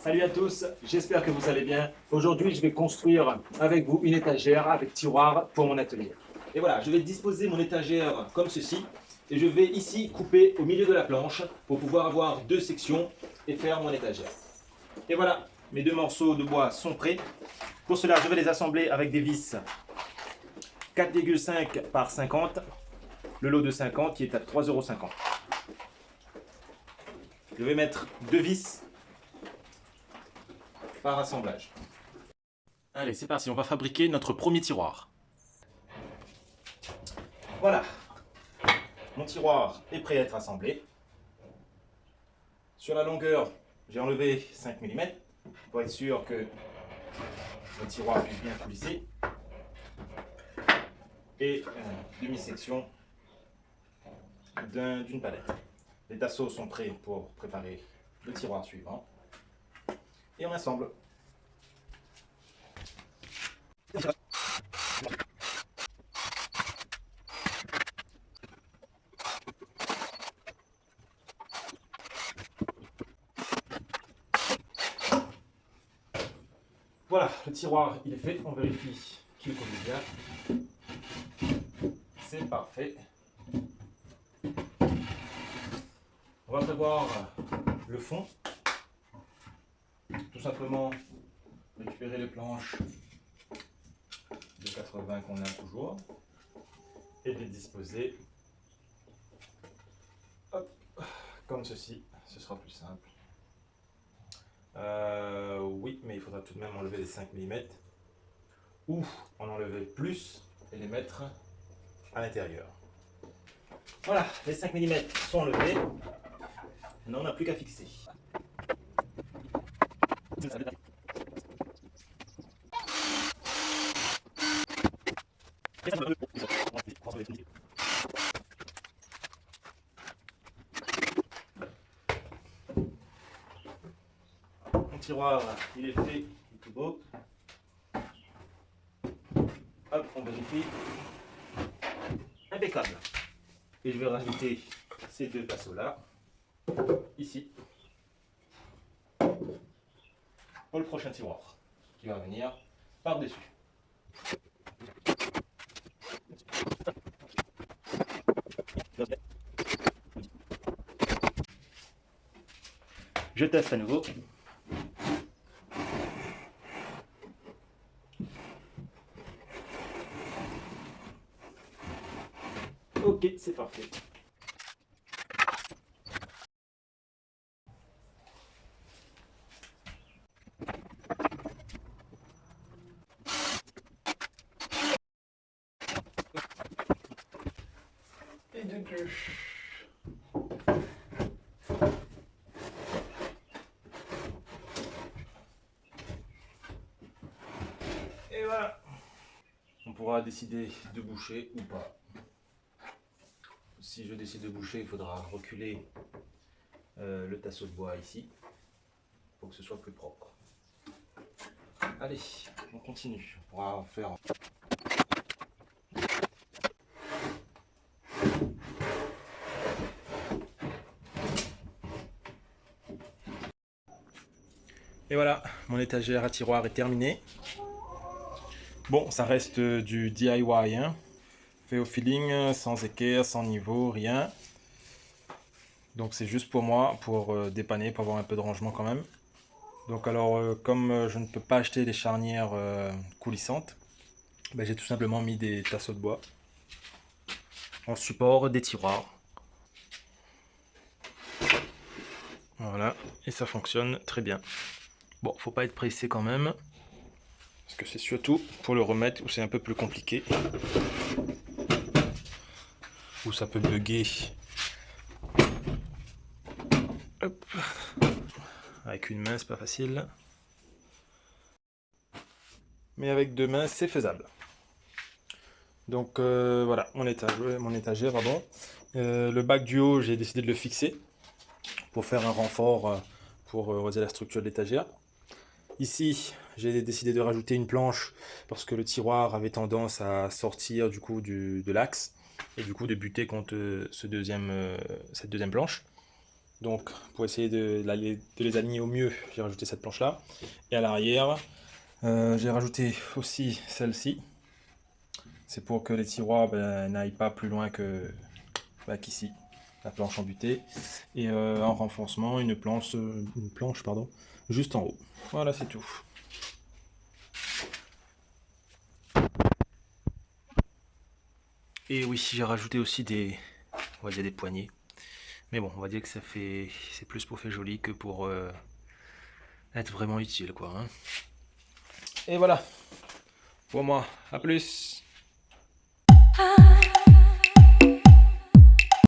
Salut à tous, j'espère que vous allez bien. Aujourd'hui, je vais construire avec vous une étagère avec tiroir pour mon atelier. Et voilà, je vais disposer mon étagère comme ceci. Et je vais ici couper au milieu de la planche pour pouvoir avoir deux sections et faire mon étagère. Et voilà, mes deux morceaux de bois sont prêts. Pour cela, je vais les assembler avec des vis 4,5 par 50. Le lot de 50 qui est à 3,50 €. Je vais mettre deux vis par assemblage. Allez, c'est parti, on va fabriquer notre premier tiroir. Voilà, mon tiroir est prêt à être assemblé. Sur la longueur, j'ai enlevé 5 mm pour être sûr que le tiroir puisse bien coulisser. Et une demi-section d'une palette. Les tasseaux sont prêts pour préparer le tiroir suivant. Et on assemble. Voilà, le tiroir il est fait. On vérifie qu'il coule bien. C'est parfait. On va prévoir le fond. Tout simplement récupérer les planches de 80 qu'on a toujours et les disposer hop, comme ceci. Ce sera plus simple. Oui, mais il faudra tout de même enlever les 5 mm ou en enlever plus et les mettre à l'intérieur. Voilà, les 5 mm sont enlevés. Maintenant, on n'a plus qu'à fixer. Mon tiroir, il est fait, il est tout beau. Hop, on vérifie. Impeccable. Et je vais rajouter ces deux tasseaux là, ici, pour le prochain tiroir, qui va venir par-dessus. Je teste à nouveau. Ok, c'est parfait. Et de plus. Et voilà. On pourra décider de boucher ou pas. Si je décide de boucher, il faudra reculer le tasseau de bois ici pour que ce soit plus propre. Allez, on continue. On pourra en faire. Et voilà, mon étagère à tiroir est terminée. Bon, ça reste du DIY, hein. Fait au feeling, sans équerre, sans niveau, rien. Donc c'est juste pour moi, pour dépanner, pour avoir un peu de rangement quand même. Donc alors, comme je ne peux pas acheter des charnières coulissantes, ben, j'ai tout simplement mis des tasseaux de bois en support des tiroirs. Voilà, et ça fonctionne très bien. Bon, faut pas être pressé quand même, parce que c'est surtout pour le remettre où c'est un peu plus compliqué, où ça peut bugger. Hop. Avec une main, c'est pas facile. Mais avec deux mains, c'est faisable. Donc voilà, mon étagère, pardon. Le bac du haut, j'ai décidé de le fixer pour faire un renfort pour redresser la structure de l'étagère. Ici, j'ai décidé de rajouter une planche parce que le tiroir avait tendance à sortir du coup de l'axe et du coup de buter contre cette deuxième planche. Donc pour essayer de les aligner au mieux, j'ai rajouté cette planche-là. Et à l'arrière, j'ai rajouté aussi celle-ci. C'est pour que les tiroirs n'aillent pas plus loin qu'ici, la planche en butée. Et en renfoncement, une planche pardon, juste en haut. Voilà, c'est tout. Et oui, j'ai rajouté aussi on va dire des poignées. Mais bon, on va dire que c'est plus pour faire joli que pour être vraiment utile, quoi. Hein. Et voilà, pour moi, à plus.